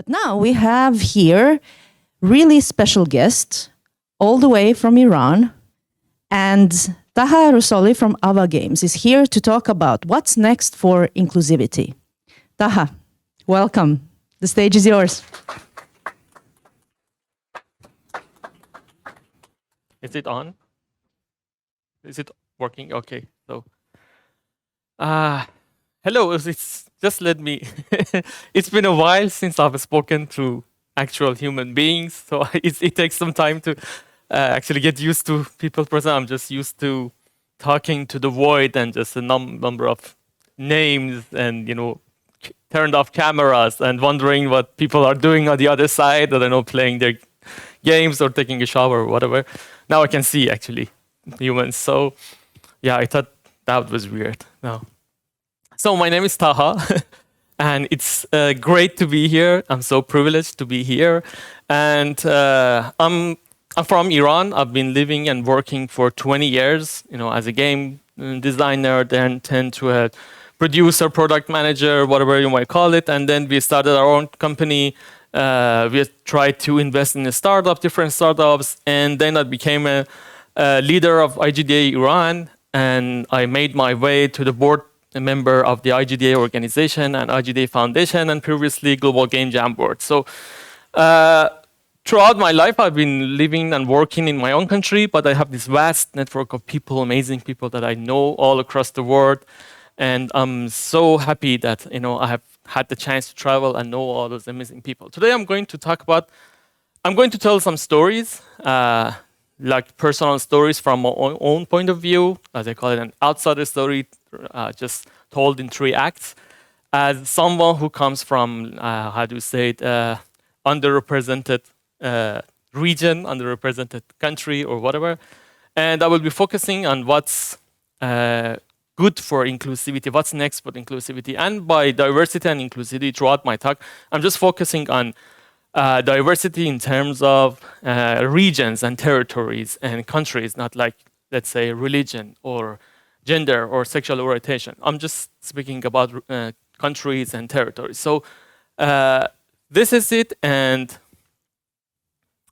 But now we have here really special guests all the way from Iran. And Taha Rasouli from AVA Games is here to talk about what's next for inclusivity. Taha, welcome. The stage is yours. Is it on? Is it working? Okay. So, hello. It's just let me. It's been a while since I've spoken to actual human beings, so it takes some time to actually get used to people present. I'm just used to talking to the void and just a number of names and turned off cameras and wondering what people are doing on the other side. I don't know, playing their games or taking a shower or whatever. Now I can see actually humans. So yeah, I thought that was weird. No. So my name is Taha, and it's great to be here. I'm so privileged to be here, and I'm from Iran. I've been living and working for 20 years, as a game designer, then turned to a producer, product manager, whatever you might call it, and then we started our own company. We tried to invest in different startups, and then I became a leader of IGDA Iran, and I made my way to the board member of the IGDA organization and IGDA Foundation, and previously Global Game Jam Board. So throughout my life, I've been living and working in my own country, but I have this vast network of people, amazing people that I know all across the world, and I'm so happy that I have had the chance to travel and know all those amazing people. Today I'm going to tell some stories, like personal stories from my own point of view, as I call it, an outsider story, just told in 3 acts, as someone who comes from, underrepresented region, underrepresented country or whatever. And I will be focusing on what's good for inclusivity, what's next for inclusivity. And by diversity and inclusivity throughout my talk, I'm just focusing on diversity in terms of regions and territories and countries, not like, let's say, religion or gender or sexual orientation. I'm just speaking about countries and territories. So this is it. And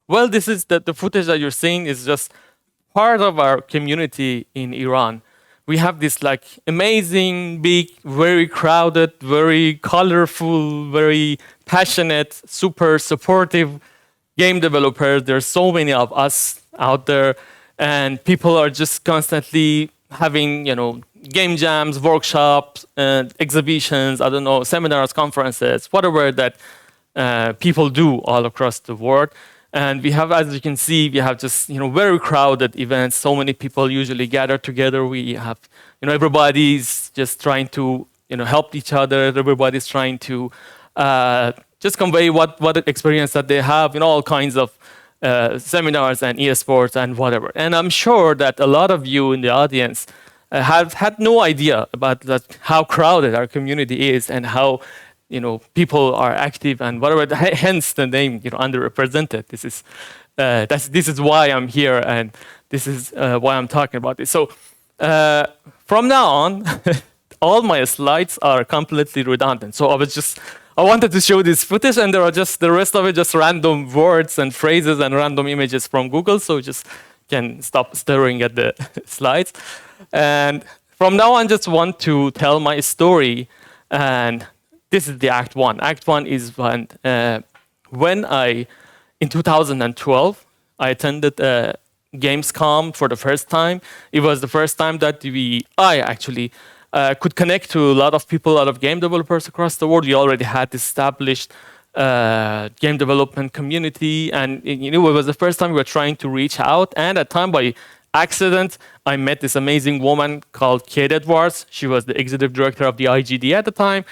well, this is the footage that you're seeing is just part of our community in Iran. We have this like amazing, big, very crowded, very colorful, very passionate, super supportive game developers. There's so many of us out there, and people are just constantly having, game jams, workshops, exhibitions, seminars, conferences, whatever that people do all across the world. And we have, as you can see, we have just, very crowded events. So many people usually gather together. We have, everybody's just trying to, help each other. Everybody's trying to just convey what experience that they have in all kinds of seminars and esports and whatever. And I'm sure that a lot of you in the audience have had no idea about how crowded our community is and how people are active and whatever. Hence the name, underrepresented. This is why I'm here, and this is why I'm talking about this. So from now on, all my slides are completely redundant. So I wanted to show this footage, and there are just the rest of it just random words and phrases and random images from Google. So just can stop staring at the slides. And from now on, just want to tell my story. And this is the Act 1. Act 1 is when in 2012, I attended Gamescom for the first time. It was the first time that I actually could connect to a lot of people, a lot of game developers across the world. We already had established game development community, and it was the first time we were trying to reach out. And at the time, by accident, I met this amazing woman called Kate Edwards. She was the executive director of the IGD at the time.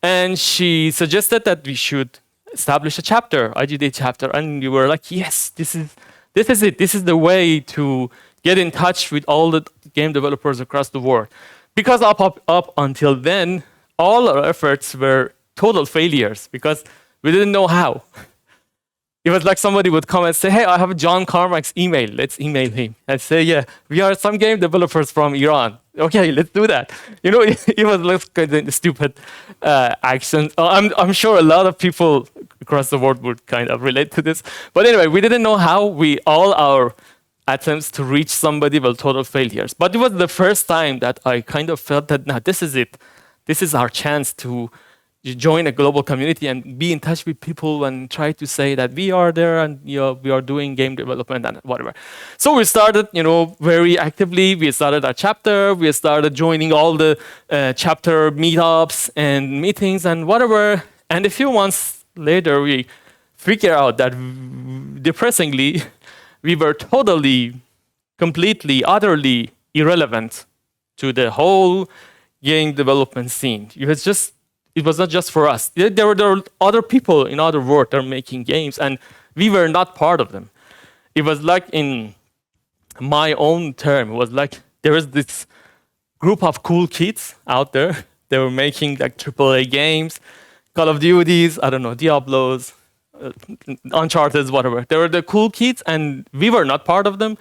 And she suggested that we should establish a chapter, IGDA chapter. And we were like, yes, this is it. This is the way to get in touch with all the game developers across the world. Because up until then, all our efforts were total failures because we didn't know how. It was like somebody would come and say, hey, I have John Carmack's email. Let's email him. And say, yeah, we are some game developers from Iran. okay, let's do that. It was like kind of stupid action. I'm sure a lot of people across the world would kind of relate to this. But anyway, we didn't know how all our attempts to reach somebody were total failures. But it was the first time that I kind of felt that, now this is it. This is our chance to join a global community and be in touch with people and try to say that we are there and we are doing game development and whatever. So we started, very actively. We started our chapter. We started joining all the chapter meetups and meetings and whatever. And a few months later, we figured out that, depressingly, we were totally, completely, utterly irrelevant to the whole game development scene. It was not just for us. There were other people in other world that are making games, and we were not part of them. It was like, in my own term, it was like there was this group of cool kids out there. They were making like AAA games, Call of Duties, I don't know, Diablos, Uncharted, whatever. They were the cool kids, and we were not part of them.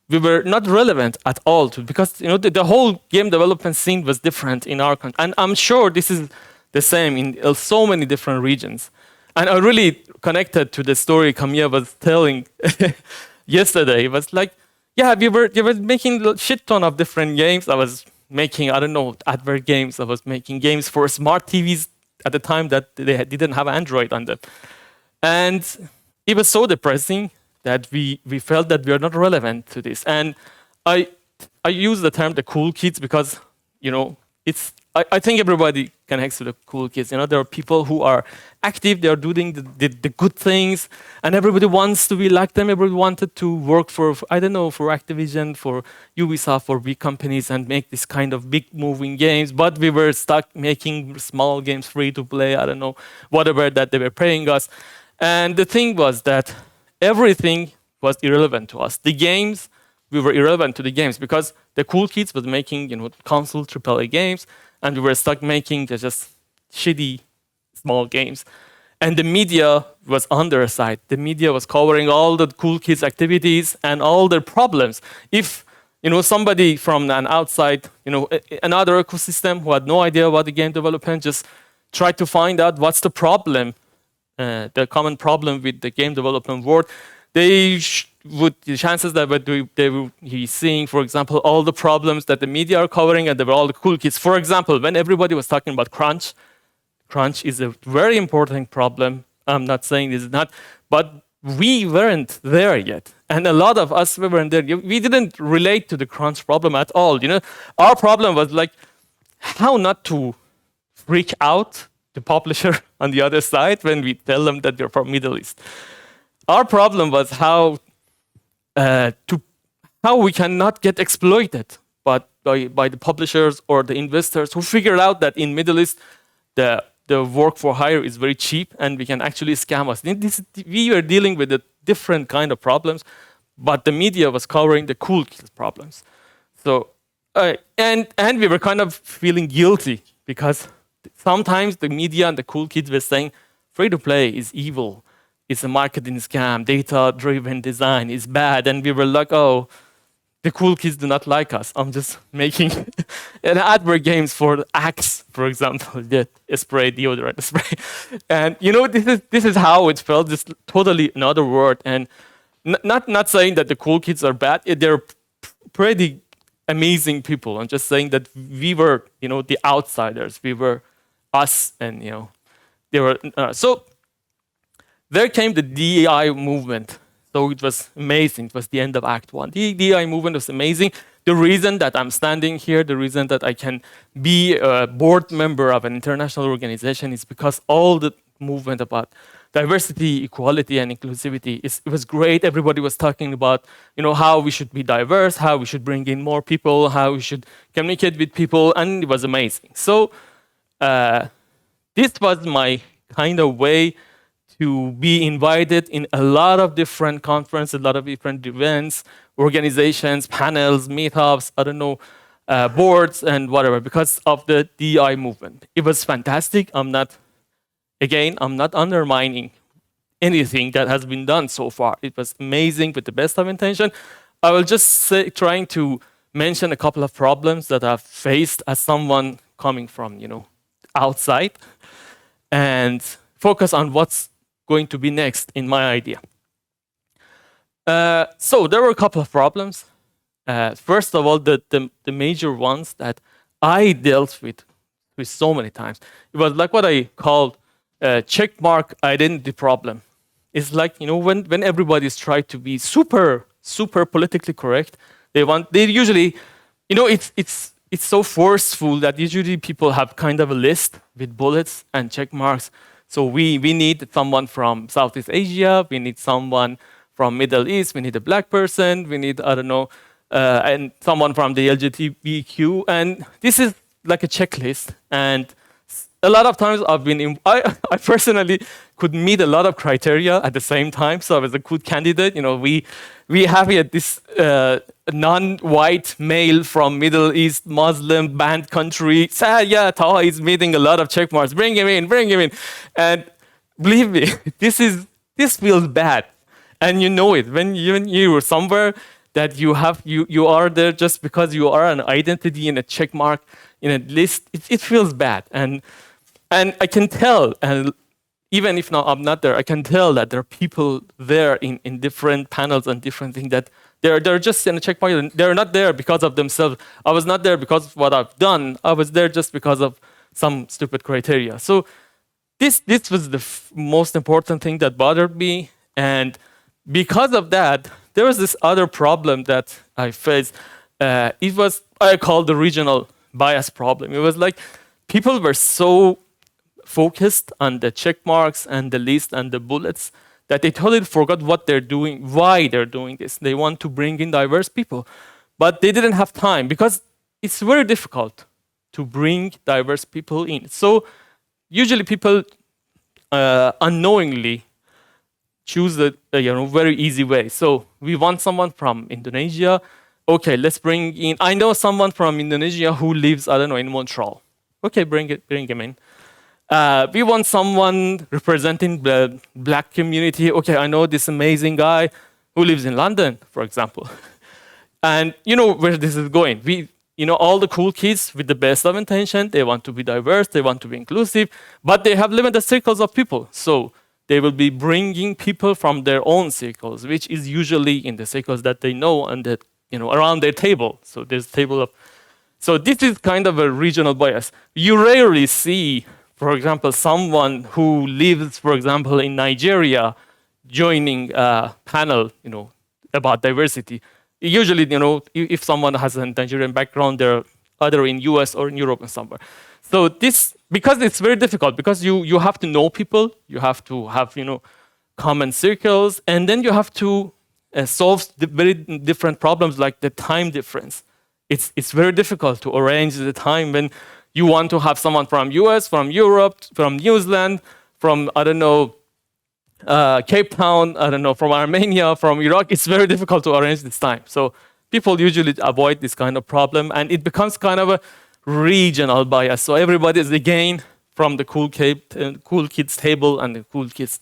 We were not relevant at all because the whole game development scene was different in our country, and I'm sure this is the same in so many different regions. And I really connected to the story Camille was telling yesterday. It was like, yeah, we were making a shit ton of different games. I was making, I don't know, advert games. I was making games for smart TVs at the time that they didn't have Android on them. And it was so depressing that we felt that we are not relevant to this. And I use the term the cool kids because, I think everybody connects to the cool kids. There are people who are active, they are doing the good things, and everybody wants to be like them. Everybody wanted to work for Activision, for Ubisoft, for big companies, and make this kind of big moving games. But we were stuck making small games free to play, whatever that they were paying us. And the thing was that everything was irrelevant to us. The games, we were irrelevant to the games because the cool kids was making, console AAA games, and we were stuck making just shitty small games. And the media was on their side. The media was covering all the cool kids' activities and all their problems. If somebody from an outside, another ecosystem who had no idea about the game development, just tried to find out what's the problem, the common problem with the game development world, the chances that they would be seeing, for example, all the problems that the media are covering, and they were all the cool kids. For example, when everybody was talking about crunch is a very important problem. I'm not saying this is not, but we weren't there yet. And a lot of us weren't there. We didn't relate to the crunch problem at all. Our problem was like how not to freak out the publisher on the other side when we tell them that we're from Middle East. Our problem was how we cannot get exploited by the publishers or the investors who figured out that in Middle East the work for hire is very cheap and we can actually scam us. We were dealing with a different kind of problems, but the media was covering the cool kids problems. So and we were kind of feeling guilty because sometimes the media and the cool kids were saying free to play is evil. It's a marketing scam, data-driven design is bad. And we were like, oh, the cool kids do not like us. I'm just making an advert games for Axe, for example, the spray, deodorant spray. And this is how it felt, this totally another world. And not saying that the cool kids are bad, they're pretty amazing people. I'm just saying that we were, the outsiders. We were us and, they were, so there came the DEI movement. So it was amazing. It was the end of Act 1. The DEI movement was amazing. The reason that I'm standing here, the reason that I can be a board member of an international organization is because all the movement about diversity, equality, and inclusivity, it was great. Everybody was talking about, how we should be diverse, how we should bring in more people, how we should communicate with people, and it was amazing. So this was my kind of way to be invited in a lot of different conferences, a lot of different events, organizations, panels, meetups, boards and whatever, because of the DEI movement. It was fantastic. I'm not undermining anything that has been done so far. It was amazing with the best of intention. I will just say, trying to mention a couple of problems that I've faced as someone coming from, outside, and focus on what's going to be next in my idea. So there were a couple of problems. First of all, the major ones that I dealt with so many times, it was like what I call checkmark identity problem. It's like, when everybody's trying to be super politically correct, they usually, it's so forceful that usually people have kind of a list with bullets and check marks. So we need someone from Southeast Asia, we need someone from Middle East, we need a black person, we need, I don't know, and someone from the LGBTQ, and this is like a checklist. And a lot of times I personally could meet a lot of criteria at the same time, so I was a good candidate. We have here this non-white male from Middle East Muslim banned country. Yeah, Taha is meeting a lot of check marks. Bring him in. And believe me, this feels bad, and you know it when you're somewhere that you are there just because you are an identity in a check mark in a list. It feels bad, and I can tell, and even if I'm not there, I can tell that there are people there in different panels and different things that they're just in a checkpoint. They're not there because of themselves. I was not there because of what I've done. I was there just because of some stupid criteria. So this was the most important thing that bothered me. And because of that, there was this other problem that I faced. It was, I call the regional bias problem. It was like people were so focused on the check marks and the list and the bullets that they totally forgot what they're doing, why they're doing this. They want to bring in diverse people, but they didn't have time because it's very difficult to bring diverse people in. So usually people unknowingly choose the very easy way. So we want someone from Indonesia. Okay, let's bring in. I know someone from Indonesia who lives, I don't know, in Montreal. Okay, bring him in. We want someone representing the black community. Okay, I know this amazing guy who lives in London, for example. And you know where this is going. All the cool kids with the best of intention, they want to be diverse, they want to be inclusive, but they have limited circles of people. So they will be bringing people from their own circles, which is usually in the circles that they know and that, around their table. So there's a table of. So this is kind of a regional bias. You rarely see, for example, someone who lives, for example, in Nigeria joining a panel, about diversity. Usually, if someone has a Nigerian background, they're either in US or in Europe or somewhere. So this, because it's very difficult, because you have to know people, you have to have, common circles, and then you have to solve the very different problems like the time difference. It's very difficult to arrange the time when you want to have someone from US, from Europe, from New Zealand, from, I don't know, Cape Town, I don't know, from Armenia, from Iraq. It's very difficult to arrange this time. So people usually avoid this kind of problem, and it becomes kind of a regional bias. So everybody is again from the cool kids table and the cool kids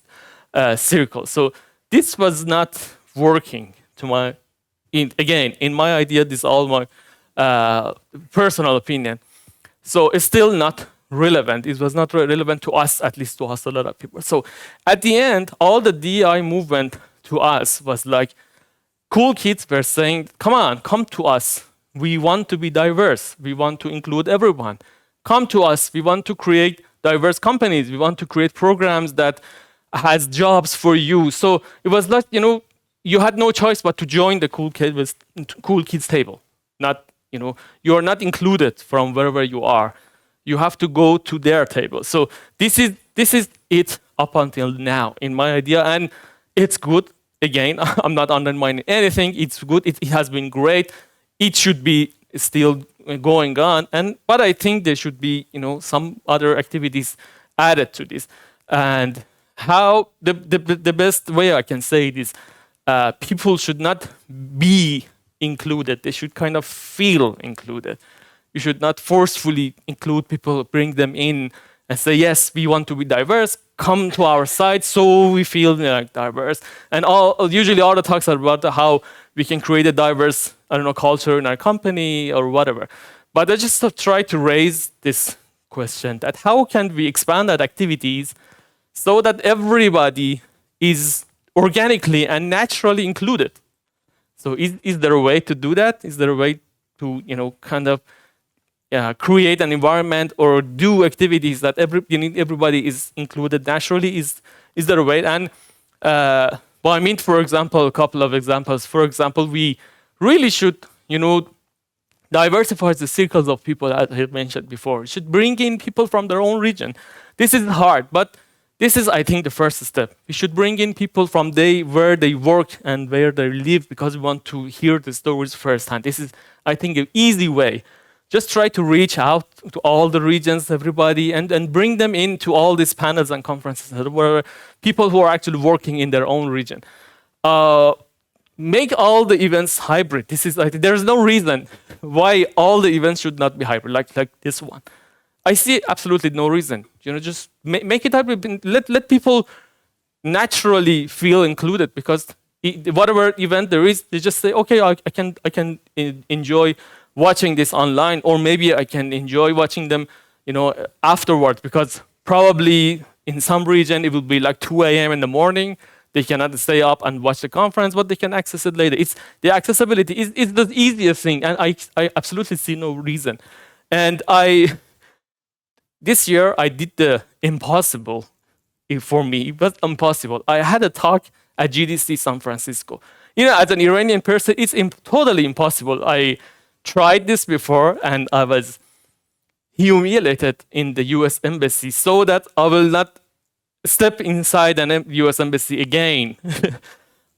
circle. So this was not working in my idea. This is all my personal opinion. So it's still not relevant. It was not relevant to us, at least to us, a lot of people. So at the end, all the DI movement to us was like, cool kids were saying, come to us. We want to be diverse. We want to include everyone. Come to us. We want to create diverse companies. We want to create programs that has jobs for you. So it was like, you had no choice but to join the cool kids table. Not, you are not included from wherever you are. You have to go to their table. So this is it up until now in my idea, and it's good. Again, I'm not undermining anything. It's good. It has been great. It should be still going on, but I think there should be some other activities added to this. And how the best way I can say it is, people should not be included. They should kind of feel included. You should not forcefully include people, bring them in and say, yes, we want to be diverse, come to our side so we feel like diverse. And usually all the talks are about how we can create a diverse, I don't know, culture in our company or whatever. But I just try to raise this question that how can we expand our activities so that everybody is organically and naturally included? So is there a way to do that? Is there a way to, kind of create an environment or do activities that everybody is included naturally? Is there a way? And well, I mean, for example, a couple of examples. For example, we really should, diversify the circles of people, as I mentioned before. We should bring in people from their own region. This is hard, but this is, I think, the first step. We should bring in people from where they work and where they live, because we want to hear the stories firsthand. This is, I think, an easy way. Just try to reach out to all the regions, everybody, and bring them into all these panels and conferences where people who are actually working in their own region. Make all the events hybrid. This is, there's no reason why all the events should not be hybrid, like this one. I see absolutely no reason. Just make it hybrid. Let people naturally feel included, because whatever event there is, they just say, okay, I can enjoy watching this online, or maybe I can enjoy watching them, afterwards, because probably in some region it will be like 2 a.m. in the morning. They cannot stay up and watch the conference, but they can access it later. It's the accessibility is the easiest thing, and I absolutely see no reason. And this year I did the impossible. For me, it was impossible. I had a talk at GDC San Francisco. As an Iranian person, it's totally impossible. I tried this before, and I was humiliated in the U.S. Embassy, so that I will not step inside an U.S. Embassy again.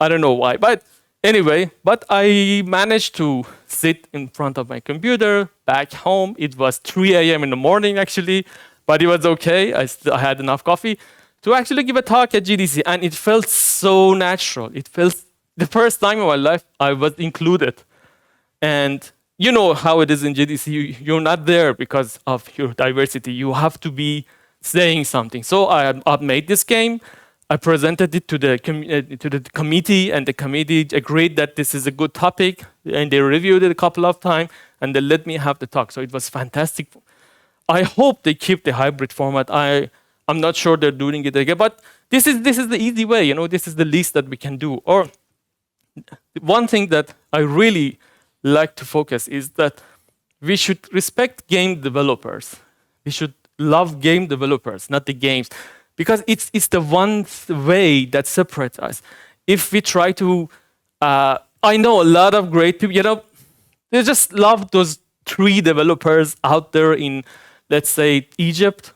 I don't know why. But anyway, I managed to sit in front of my computer back home. It was 3 a.m. in the morning, actually, but it was okay. I had enough coffee to actually give a talk at GDC, and it felt so natural. It felt the first time in my life I was included. And you know how it is in GDC. You're not there because of your diversity. You have to be saying something. So I made this game. I presented it to the committee, and the committee agreed that this is a good topic, and they reviewed it a couple of times, and they let me have the talk. So it was fantastic. I hope they keep the hybrid format. I'm not sure they're doing it again, but this is the easy way. This is the least that we can do. Or one thing that I really like to focus is that we should respect game developers. We should love game developers, not the games, because it's the one way that separates us. If we try to, I know a lot of great people, they just love those 3 developers out there in, let's say, Egypt,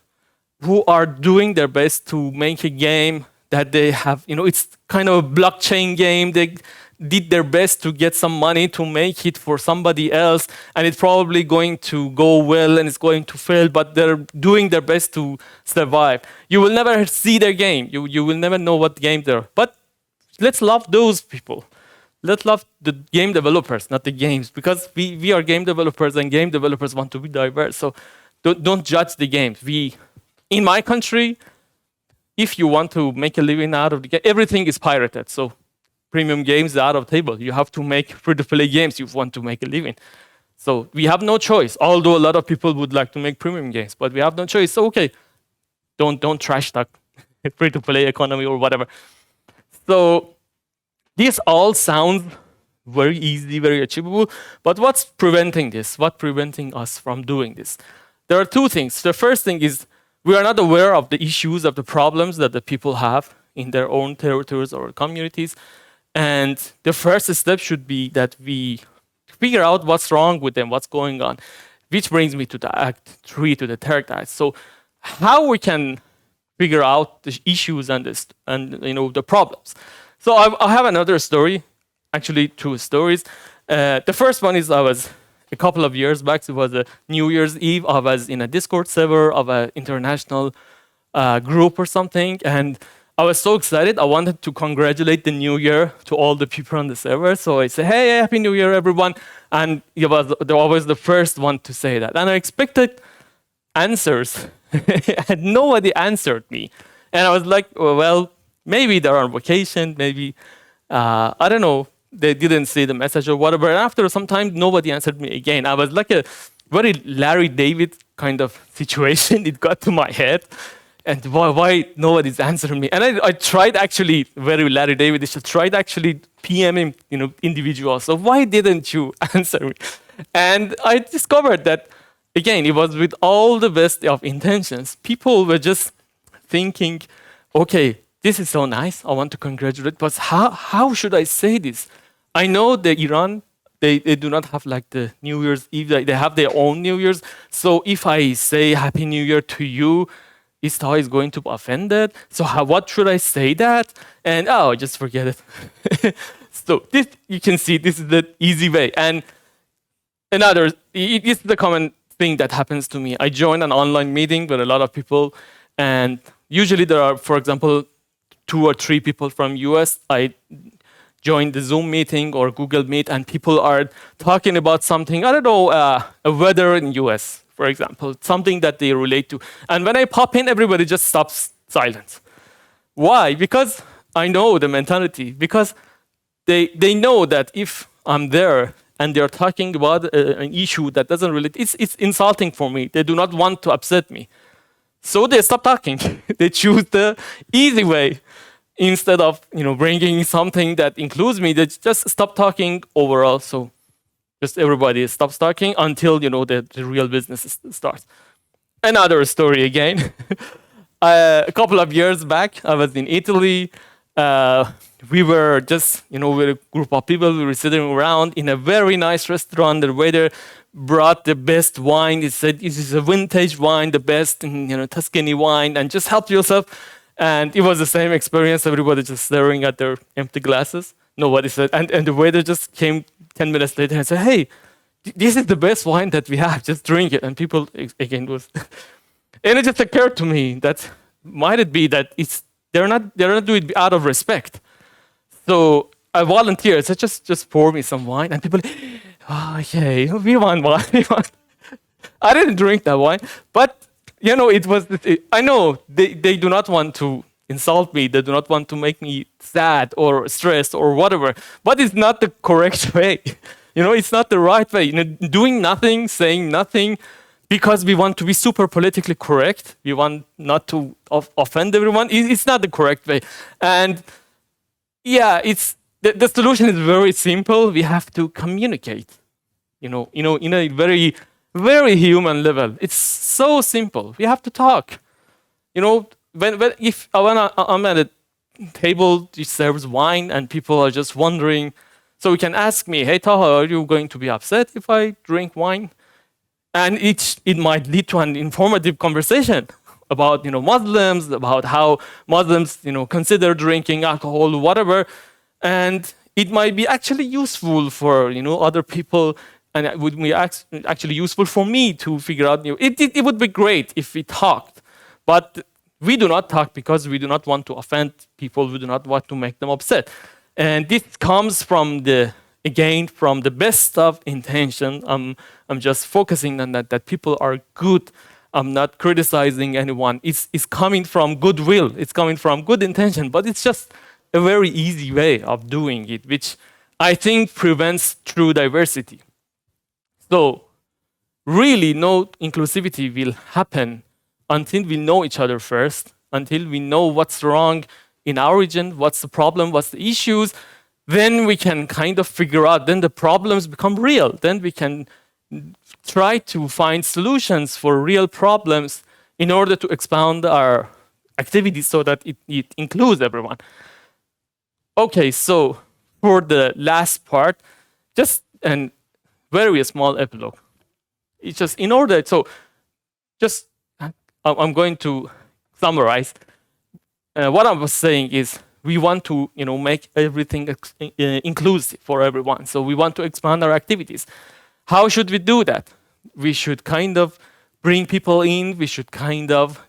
who are doing their best to make a game that they have, it's kind of a blockchain game. They did their best to get some money to make it for somebody else, and it's probably going to go well and it's going to fail, but they're doing their best to survive. You will never see their game. You will never know what game they're. But let's love those people. Let's love the game developers, not the games, because we are game developers, and game developers want to be diverse. So don't judge the games. In my country, if you want to make a living out of the game, everything is pirated. So premium games are out of table. You have to make free-to-play games if you want to make a living. So we have no choice, although a lot of people would like to make premium games, but we have no choice. So okay, don't trash talk free-to-play economy or whatever. So this all sounds very easy, very achievable, but what's preventing this? What's preventing us from doing this? There are 2 things. The first thing is we are not aware of the issues, of the problems that the people have in their own territories or communities. And the first step should be that we figure out what's wrong with them, what's going on, which brings me to the Act 3, to the third act. So how we can figure out the issues and the problems. So I have another story, actually 2 stories. The first one is I was a couple of years back. It was a New Year's Eve. I was in a Discord server of an international group or something, and I was so excited. I wanted to congratulate the new year to all the people on the server. So I said, hey, Happy New Year, everyone. And I was the first one to say that. And I expected answers, and nobody answered me. And I was like, well, maybe they're on vacation. Maybe, I don't know. they didn't see the message or whatever. And after some time, nobody answered me again. I was like a very Larry David kind of situation. It got to my head. And why nobody's answering me? And I tried actually, very Larry David, I tried actually PMing, individuals. So why didn't you answer me? And I discovered that, again, it was with all the best of intentions. People were just thinking, okay, this is so nice. I want to congratulate, but how should I say this? I know that Iran, they do not have like the New Year's Eve. They have their own New Year's. So if I say Happy New Year to you, Taha is going to be offended. So what should I say that? And just forget it. So this, you can see, this is the easy way. And another, it is the common thing that happens to me. I join an online meeting with a lot of people, and usually there are, for example, 2 or 3 people from US. I join the Zoom meeting or Google Meet, and people are talking about something, I don't know, a weather in US, for example, something that they relate to. And when I pop in, everybody just stops silent. Why? Because I know the mentality. Because they know that if I'm there and they're talking about an issue that doesn't relate, it's insulting for me. They do not want to upset me. So they stop talking. They choose the easy way. Instead of bringing something that includes me, they just stop talking overall. So just everybody stops talking until the real business starts. Another story again. A couple of years back, I was in Italy. We were just with a group of people. We were sitting around in a very nice restaurant. The waiter brought the best wine. He said, "This is a vintage wine, the best, Tuscany wine, and just help yourself." And it was the same experience. Everybody just staring at their empty glasses. Nobody said, and the waiter just came 10 minutes later and said, "Hey, this is the best wine that we have. Just drink it." And people again was, and it just occurred to me that might it be that they're not doing it out of respect. So I volunteered. So just pour me some wine, and people, okay, we want wine. I didn't drink that wine, but it was. I know they do not want to insult me. They do not want to make me sad or stressed or whatever. But it's not the correct way. It's not the right way. Doing nothing, saying nothing, because we want to be super politically correct. We want not to offend everyone. It's not the correct way. And yeah, the solution is very simple. We have to communicate. In a very, very human level. It's so simple. We have to talk. If I'm at a table which serves wine and people are just wondering, so you can ask me, "Hey Taha, are you going to be upset if I drink wine?" And it might lead to an informative conversation about Muslims, about how Muslims consider drinking alcohol, whatever, and it might be actually useful for other people. And it would be actually useful for me to figure out. It would be great if we talked, but we do not talk because we do not want to offend people. We do not want to make them upset, and this comes from the best of intention. I'm just focusing on that people are good. I'm not criticizing anyone. It's coming from goodwill. It's coming from good intention, but it's just a very easy way of doing it, which I think prevents true diversity. So really no inclusivity will happen until we know each other first, until we know what's wrong in our region, what's the problem, what's the issues. Then we can kind of figure out, then the problems become real. Then we can try to find solutions for real problems in order to expound our activities so that it includes everyone. Okay, so for the last part, just an very small epilogue. It's just in order, so just I'm going to summarize. What I was saying is we want to make everything inclusive for everyone. So we want to expand our activities. How should we do that? We should kind of bring people in. We should kind of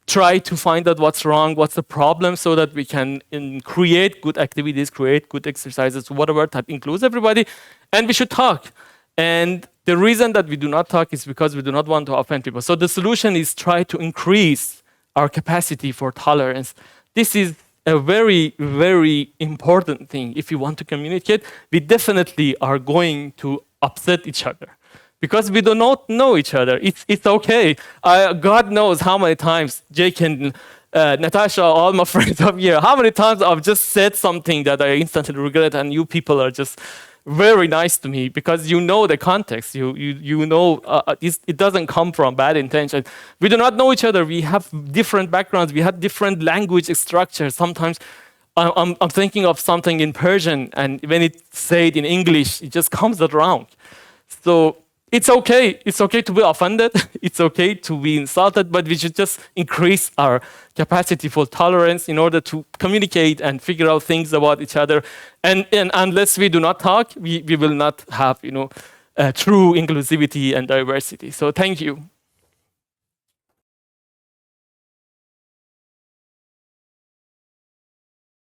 try to find out what's wrong, what's the problem, so that we can create good activities, create good exercises, whatever that includes everybody. And we should talk. And the reason that we do not talk is because we do not want to offend people. So the solution is try to increase our capacity for tolerance. This is a very, very important thing. If you want to communicate, we definitely are going to upset each other because we do not know each other. It's okay. God knows how many times Jake and Natasha, all my friends up here, how many times I've just said something that I instantly regret, and you people are just very nice to me because you know the context. You know it doesn't come from bad intention. We do not know each other. We have different backgrounds. We have different language structures. Sometimes I'm thinking of something in Persian, and when it's said in English, it just comes out wrong. So it's okay. It's okay to be offended. It's okay to be insulted, but we should just increase our capacity for tolerance in order to communicate and figure out things about each other. And unless we do not talk, we will not have, true inclusivity and diversity. So thank you.